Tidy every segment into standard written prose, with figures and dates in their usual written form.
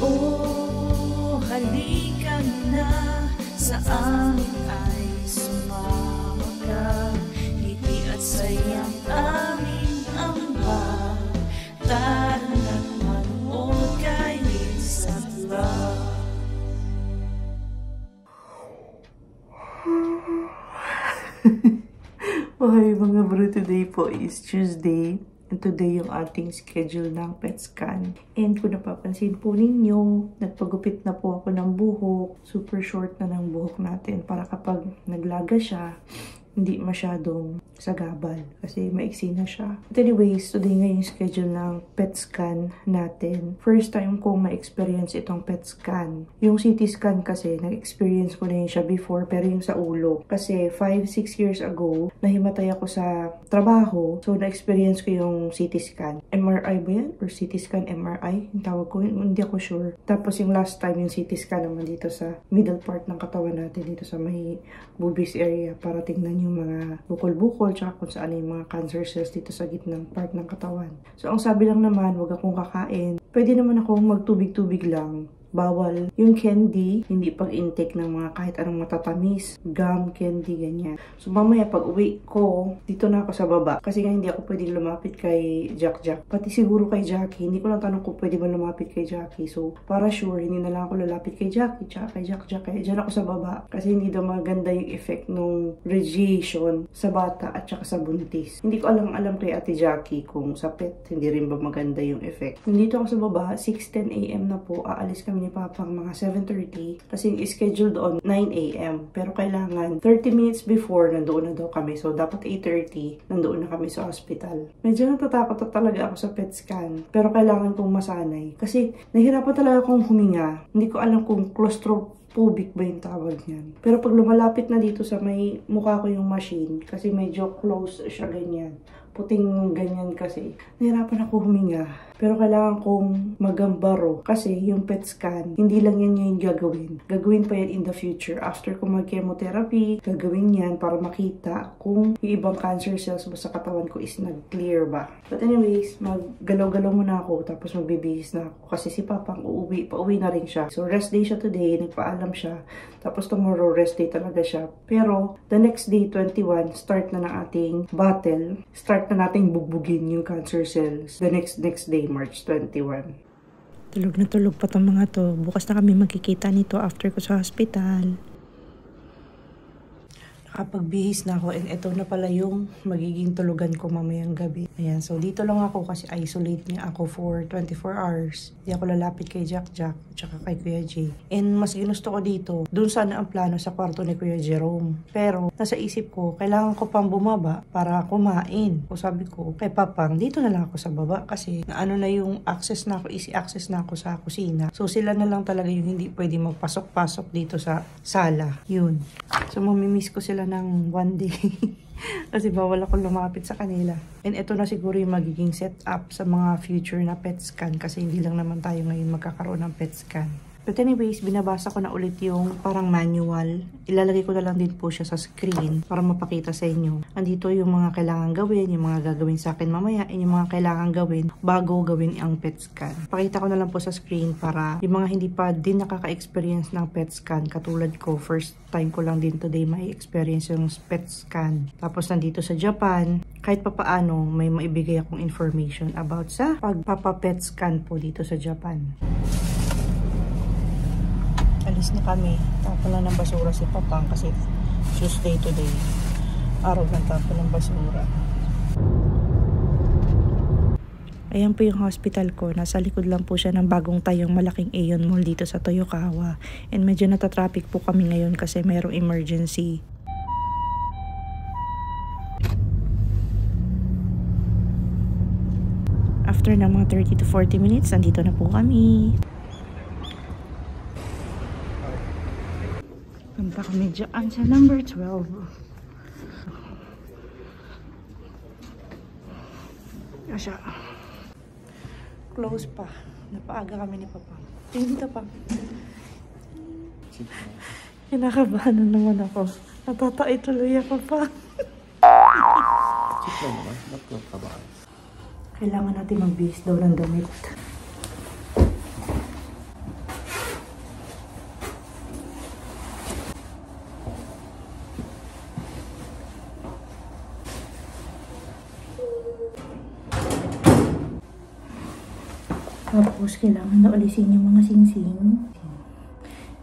Oh, halika na, sa amin ay sumama ka. Ngiti at sayang aming ambag. Tara na't manood kay Lisa Vlog. Okay mga bro, today po is Tuesday. And today yung ating schedule ng pet scan. And kung napapansin po ninyo, nagpagupit na po ako ng buhok. Super short na ng buhok natin para kapag naglaga siya, hindi masyadong sagabal kasi maiksi na siya. But anyways, today nga yung schedule ng pet scan natin. First time kong ma-experience itong pet scan. Yung CT scan kasi, nag-experience ko na yun siya before, pero yung sa ulo. Kasi 5-6 years ago, nahimatay ako sa trabaho. So, na-experience ko yung CT scan. MRI ba yan? Or CT scan MRI? Yung tawag ko, hindi ako sure. Tapos yung last time, yung CT scan naman dito sa middle part ng katawan natin, dito sa may boobies area, para tingnan yung mga bukol-bukol, tsaka kung saan yung mga cancer cells dito sa gitnang part ng katawan. So, ang sabi lang naman, wag akong kakain. Pwede naman akong magtubig-tubig lang. Bawal yung candy, hindi pag-intake ng mga kahit anong matatamis, gum, candy, ganyan. So, mamaya pag uwi ko, dito na ako sa baba. Kasi nga hindi ako pwedeng lumapit kay Jack. Pati siguro kay Jackie. Hindi ko lang tanong kung pwede ba lumapit kay Jackie. So, para sure, hindi na lang ako lalapit kay Jackie, tsaka kay Jack. Kaya dyan ako sa baba. Kasi hindi daw maganda yung effect ng radiation sa bata at tsaka sa buntis. Hindi ko alam kay Ate Jackie kung sa pet, hindi rin ba maganda yung effect. Nandito ako sa baba, 6:10 AM na po. Aalis kami ni Papa mga 7:30 kasi yung schedule doon 9 AM pero kailangan 30 minutes before nandoon na daw kami, so dapat 8:30 nandoon na kami sa hospital. Medyo natatakot na talaga ako sa pet scan pero kailangan kong masanay kasi nahirapan talaga akong huminga. Hindi ko alam kung claustrophobic ba yung tawag niyan. Pero pag lumalapit na dito sa may mukha ko yung machine, kasi medyo close siya ganyan, puting ganyan kasi, nahirapan ako huminga. Pero kailangan kong magambaro kasi yung PET scan, hindi lang yan yung gagawin. Gagawin pa yan in the future. After ko mag-chemotherapy, gagawin yan para makita kung yung ibang cancer cells ba sa katawan ko is nag-clear ba. But anyways, maggalaw-galaw muna ako, tapos magbibihis na ako. Kasi si Papang pauwi na rin siya. So rest day siya today, nagpaalam siya. Tapos tomorrow, rest day talaga siya. Pero the next day, 21, start na ng ating battle. Start na nating bugbugin yung cancer cells. The next day, March 21. Tulog na tulog pa tong mga to. Bukas na kami magkikita nito after ko sa hospital. Nakapagbihis na ako and ito na pala yung magiging tulugan ko mamayang gabi. Ayan, so dito lang ako kasi isolate niya ako for 24 hours. Hindi ako lalapit kay Jack, tsaka kay Kuya Jay. And mas ginusto ko dito, dun sana ang plano sa kwarto ni Kuya Jerome. Pero nasa isip ko, kailangan ko pang bumaba para kumain. So sabi ko, kay Papang, dito na lang ako sa baba kasi naano na yung access na ako, easy access na ako sa kusina. So sila na lang talaga yung hindi pwede magpasok-pasok dito sa sala. Yun. So mamimiss ko sila ng one day. Kasi bawal ako lumapit sa kanila. And ito na siguro yung magiging setup sa mga future na pet scan kasi hindi lang naman tayo ngayon magkakaroon ng pet scan. But anyways, binabasa ko na ulit yung parang manual. Ilalagay ko na lang din po siya sa screen para mapakita sa inyo. Andito yung mga kailangan gawin, yung mga gagawin sa akin mamaya, and yung mga kailangan gawin bago gawin ang pet scan. Pakita ko na lang po sa screen para yung mga hindi pa din nakaka-experience ng pet scan, katulad ko, first time ko lang din today may experience yung pet scan. Tapos nandito sa Japan, kahit papaano may maibigay akong information about sa pagpapa-pet scan po dito sa Japan. Alis na kami. Tapon lang ng basura si Papang kasi Tuesday today. Araw ng tapon ng basura. Ayan po yung hospital ko. Nasa likod lang po siya ng bagong tayong malaking Aeon Mall dito sa Toyokawa. And medyo natatraffic po kami ngayon kasi mayroong emergency. After ng mga 30 to 40 minutes, nandito na po kami. Punta kami dyan sa number 12. Asya. Close pa. Napaaga kami ni Papa. Tingin dito pa. Kinakabahan na naman ako. Natatai tuloy ako pa. Kailangan natin magbihis daw ng damit. Tapos, kailangan na alisin yung mga singsing.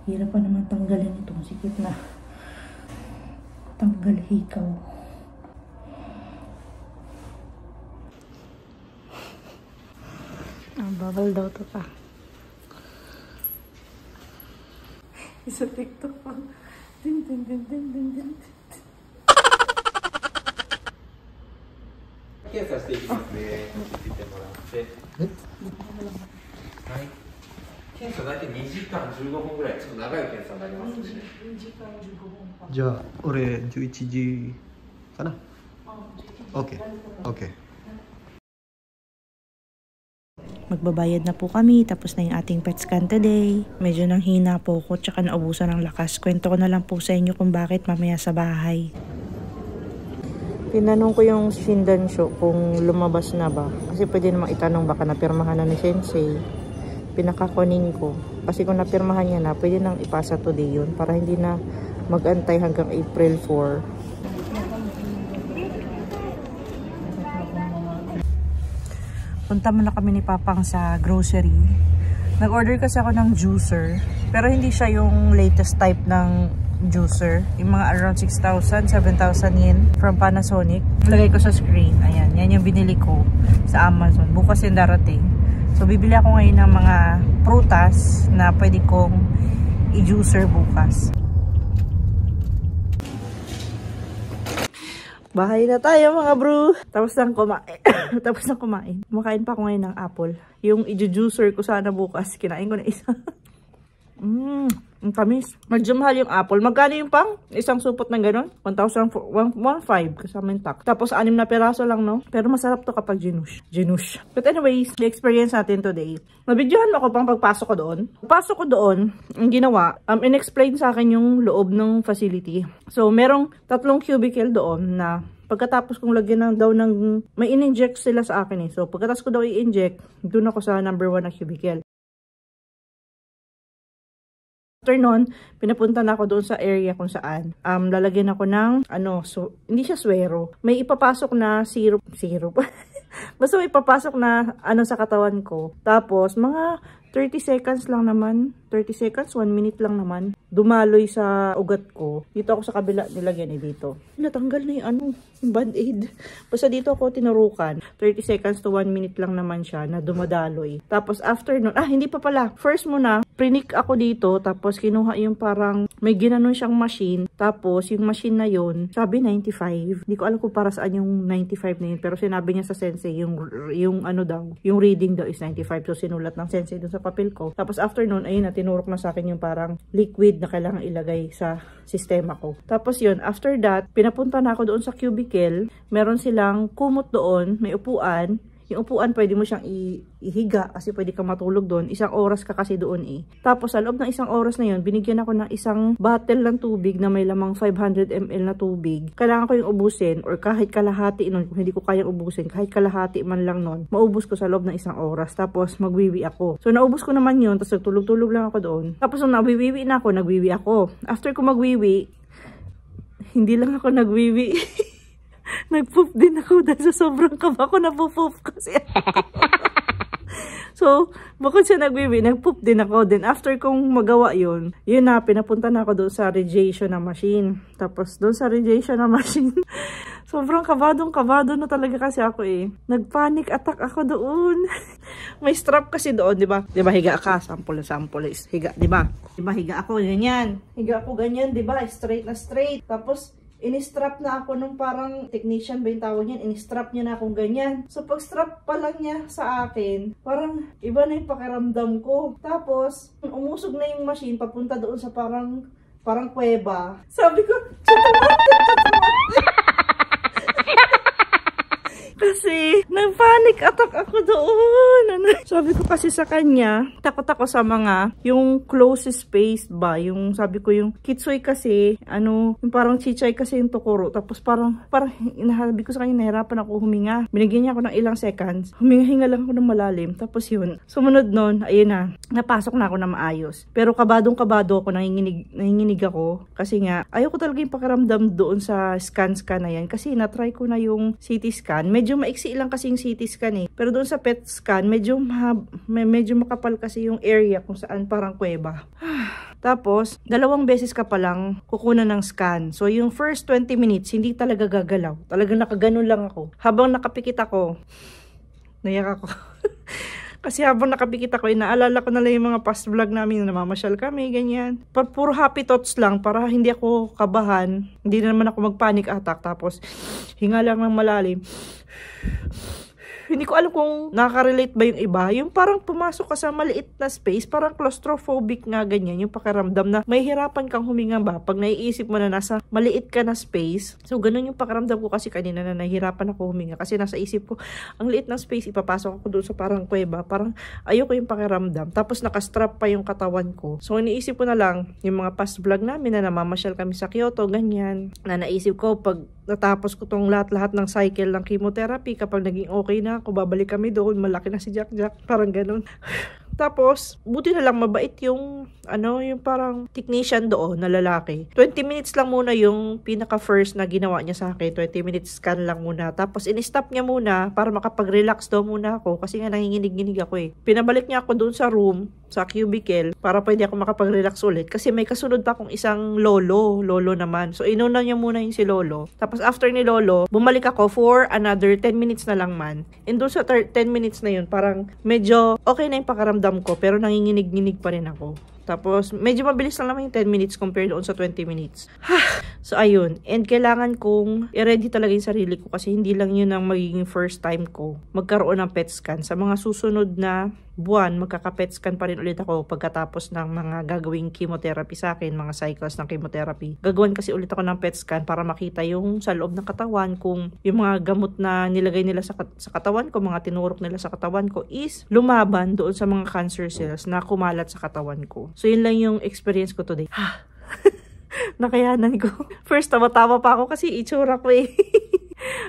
Hirap pa naman tanggalin itong sikit na tanggal hikaw. Bawal daw to pa. Isa TikTok pa. Din din din din din din. 検査していきますね。見てもらって。はい。検査大体2時間15分ぐらい、ちょっと長い検査になりますね。2時間15分。じゃあ、俺11時かな。OK。OK。Magbabayad na po kami, tapos na yung ating pet scan today. Medyo nang hina po ko, tsaka naubusan ng lakas. Kwento ko na lang po sa inyo kung bakit mamaya sa bahay. Tinanong ko yung Shindansho kung lumabas na ba. Kasi pwede namang itanong baka napirmahan na ni Sensei. Pinakakunin ko. Kasi kung napirmahan niya na, pwede nang ipasa today yun. Para hindi na mag-antay hanggang April 4. Punta muna kami ni Papang sa grocery. Nag-order kasi ako ng juicer. Pero hindi siya yung latest type ng juicer. Yung mga around 6,000, 7,000 yen from Panasonic. Lagay ko sa screen. Ayan, yan yung binili ko sa Amazon. Bukas yung darating. So, bibili ako ngayon ng mga prutas na pwede kong i-juicer bukas. Bahay na tayo mga bro. Tapos lang kumain. Kumakain pa ako ngayon ng apple. Yung i-juicer ko sana bukas. Kinain ko na isa. Ang tamis. Medyo mahal yung apple. Magkano yung pang? Isang supot ng ganun? 1,500 kasama yung tax. Tapos 6 na peraso lang, no? Pero masarap to kapag ginush. But anyways, the experience natin today. Nabidyohan ako pang pagpasok ko doon. Pagpasok ko doon, ang ginawa, in-explain sa akin yung loob ng facility. So, merong 3 cubicle doon na pagkatapos kong lagyan ng may in-inject sila sa akin eh. So, pagkatapos ko daw i-inject, doon ako sa number 1 na cubicle. After nun, pinapunta na ako doon sa area kung saan lalagyan ako ng so hindi siya swero. May ipapasok na syrup. Basta may ipapasok na sa katawan ko. Tapos mga 30 seconds lang naman. 30 seconds, 1 minute lang naman. Dumaloy sa ugat ko. Dito ako sa kabila nilagyan dito. Natanggal na yung band-aid. Basta dito ako tinurukan. 30 seconds to 1 minute lang naman siya na dumadaloy. Tapos after nun, hindi pa pala. First muna, prinik ako dito. Tapos kinuha yung parang may ginanon siyang machine. Tapos yung machine na yun, sabi 95. Hindi ko alam kung para saan yung 95 na yun. Pero sinabi niya sa sensei, yung reading daw is 95. So sinulat ng sensei dun sa papel ko. Tapos after nun, ayun na, tinurok na sa akin yung parang liquid na kailangan ilagay sa sistema ko. Tapos yun, after that, pinapunta na ako doon sa cubicle. Meron silang kumot doon, may upuan. Yung upuan, pwede mo siyang ihiga kasi pwede kang matulog doon. 1 oras ka kasi doon eh. Tapos sa loob ng 1 oras na yun, binigyan ako ng isang bottle ng tubig na may lamang 500 ml na tubig. Kailangan ko yung ubusin or kahit kalahati nun, kung hindi ko kayang ubusin, kahit kalahati man lang nun, maubos ko sa loob ng 1 oras. Tapos magwiwi ako. So naubos ko naman yun, tapos nagtulog-tulog lang ako doon. Tapos nung nagwiwi na ako, nagwiwi ako. After ko magwiwi, hindi lang ako nagwiwi. Nag-poop din ako dahil sa sobrang kaba ko napupoop kasi. So, bukod sa nagbibi, nag-poop din ako. Then, after kong magawa yun na, pinapunta na ako doon sa radiation na machine. Tapos, doon sa radiation na machine, sobrang kabado na talaga kasi ako eh. Nag-panic attack ako doon. May strap kasi doon, di ba? Di ba, higa ka, sample is higa, di ba? Di ba, higa ako, ganyan. Higa ako, ganyan, di ba? Straight na straight. Tapos, ini-strap na ako nung parang technician ba yung tawag niyan, ini-strap niya na akong ganyan. So, pag-strap pa lang niya sa akin, parang iba na yung pakiramdam ko. Tapos, umusog na yung machine, papunta doon sa parang kuweba. Sabi ko, kasi, nag-panic attack ako doon. Sabi ko kasi sa kanya, takot ako sa mga, yung closest space ba, yung sabi ko yung kitsui kasi, yung parang chichay kasi yung tokoro. Tapos parang inahabi ko sa kanya, nahirapan ako huminga. Binigyan niya ako ng ilang seconds. Huminga lang ako ng malalim. Tapos yun, sumunod nun, ayun na, napasok na ako na maayos. Pero kabadong-kabado ako, nanginginig ako. Kasi nga, ayoko talaga yung pakiramdam doon sa scan na yan. Kasi na-try ko na yung CT scan. Medyo maiksi lang kasi yung CT scan eh. Pero doon sa PET scan, medyo makapal kasi yung area kung saan parang kuweba. Tapos, 2 beses ka pa lang kukunan ng scan. So, yung first 20 minutes, hindi talaga gagalaw. Talagang nakaganon lang ako. Habang nakapikit ako, nayak ako. Kasi habang nakapikit ako, inaalala ko na lang yung mga past vlog namin na namamasyal kami, ganyan. Puro happy thoughts lang para hindi ako kabahan. Hindi na naman ako mag-panic attack. Tapos, hinga lang ng malalim. Hindi ko alam kung nakaka-relate ba yung iba. Yung parang pumasok ka sa maliit na space, parang claustrophobic nga ganyan. Yung pakiramdam na may hirapan kang huminga ba pag naiisip mo na nasa maliit ka na space. So, ganun yung pakiramdam ko kasi kanina na nahihirapan ako huminga. Kasi nasa isip ko, ang liit ng space, ipapasok ako doon sa parang kuweba. Parang ayoko yung pakiramdam. Tapos nakastrap pa yung katawan ko. So, iniisip ko na lang yung mga past vlog namin na namamasyal kami sa Kyoto, ganyan. Na naisip ko, pag natapos ko tong lahat ng cycle ng chemotherapy, kapag naging okay na ako, babalik kami doon, malaki na si Jack, parang ganun. Tapos, buti na lang mabait yung, yung parang technician doon na lalaki. 20 minutes lang muna yung pinaka-first na ginawa niya sa akin. 20 minutes scan lang muna. Tapos, in-stop niya muna para makapag-relax daw muna ako kasi nga nanginginig-ginig ako eh. Pinabalik niya ako doon sa room, sa cubicle, para pwede ako makapag-relax ulit. Kasi may kasunod pa akong isang lolo naman. So, inuna niya muna yung si lolo. Tapos, after ni lolo, bumalik ako for another 10 minutes na lang man. And doon sa 10 minutes na yun, parang medyo okay na yung pakaramdam ko, pero nanginginig-ginig pa rin ako. Tapos, medyo mabilis lang naman yung 10 minutes compared doon sa 20 minutes. So, ayun. And kailangan kong i-ready talaga yung sarili ko kasi hindi lang yun ang magiging first time ko magkaroon ng PET scan. Sa mga susunod na buwan, magkaka-PET scan pa rin ulit ako pagkatapos ng mga gagawing chemotherapy sa akin, mga cycles ng chemotherapy. Gagawin kasi ulit ako ng PET scan para makita yung sa loob ng katawan kung yung mga gamot na nilagay nila sa katawan ko, mga tinurok nila sa katawan ko is lumaban doon sa mga cancer cells na kumalat sa katawan ko. So, yun lang yung experience ko today. Nakayanan ko. First, tawa-tawa pa ako kasi itsura ko eh.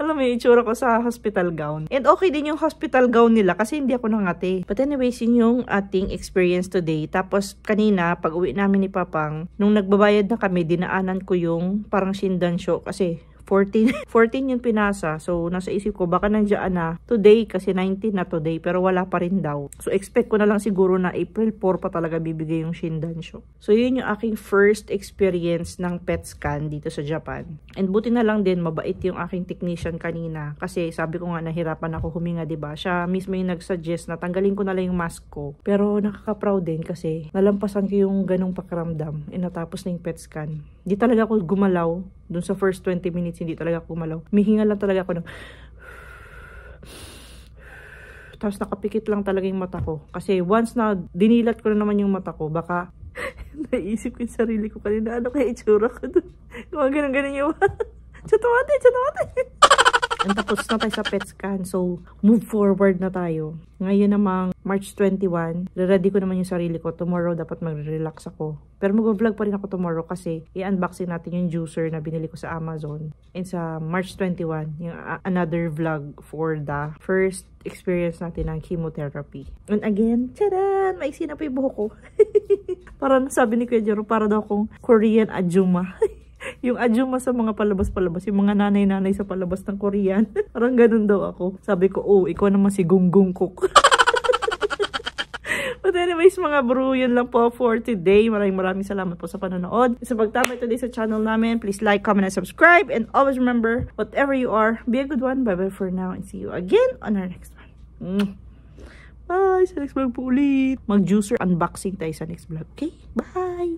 Alam mo yung itsura ko sa hospital gown. And okay din yung hospital gown nila kasi hindi ako nangati. But anyways, yun yung ating experience today. Tapos kanina, pag uwi namin ni Papang, nung nagbabayad na kami, dinaanan ko yung parang Shindansho kasi 14 yung pinasa. So, nasa isip ko, baka nandiyan na today kasi 19 na today, pero wala pa rin daw. So, expect ko na lang siguro na April 4 pa talaga bibigay yung Shindansho. So, yun yung aking first experience ng PET scan dito sa Japan. And buti na lang din, mabait yung aking technician kanina. Kasi sabi ko nga, nahirapan ako huminga, diba? Siya mismo yung nag-suggest na tanggalin ko na lang yung mask ko. Pero nakaka-proud din kasi nalampasan ko yung ganong pakiramdam. E natapos na yung PET scan. Di talaga ako gumalaw. Doon sa first 20 minutes, hindi talaga ako gumalaw. Mihinga lang talaga ako ng... Tapos nakapikit lang talaga yung mata ko. Kasi once na dinilat ko na naman yung mata ko, baka naisip ko yung sarili ko kanina. Ano kaya itsura ko doon? Kung ganun-ganun yung... Chatomate! And tapos na tayo sa PET scan. So, move forward na tayo. Ngayon namang March 21, ready ko naman yung sarili ko. Tomorrow dapat mag-relax ako. Pero mag-vlog pa rin ako tomorrow kasi i-unboxing natin yung juicer na binili ko sa Amazon. And sa March 21, yung another vlog for the first experience natin ng chemotherapy. And again, tadaan! Maiksi na pa yung buhok ko. Parang sabi ni Kuya Jero, para daw akong Korean ajuma. Yung ajuma sa mga palabas-palabas, yung mga nanay-nanay sa palabas ng Korean. Parang ganun daw ako. Sabi ko, oh, ikaw naman si Gunggong Cook. But anyways, mga bro, yun lang po for today. Maraming salamat po sa panonood. Sa pagtambay today sa channel namin, please like, comment, and subscribe. And always remember, whatever you are, be a good one. Bye-bye for now and see you again on our next one. Bye! Sa next vlog po ulit. Mag-juicer unboxing tayo sa next vlog. Okay? Bye!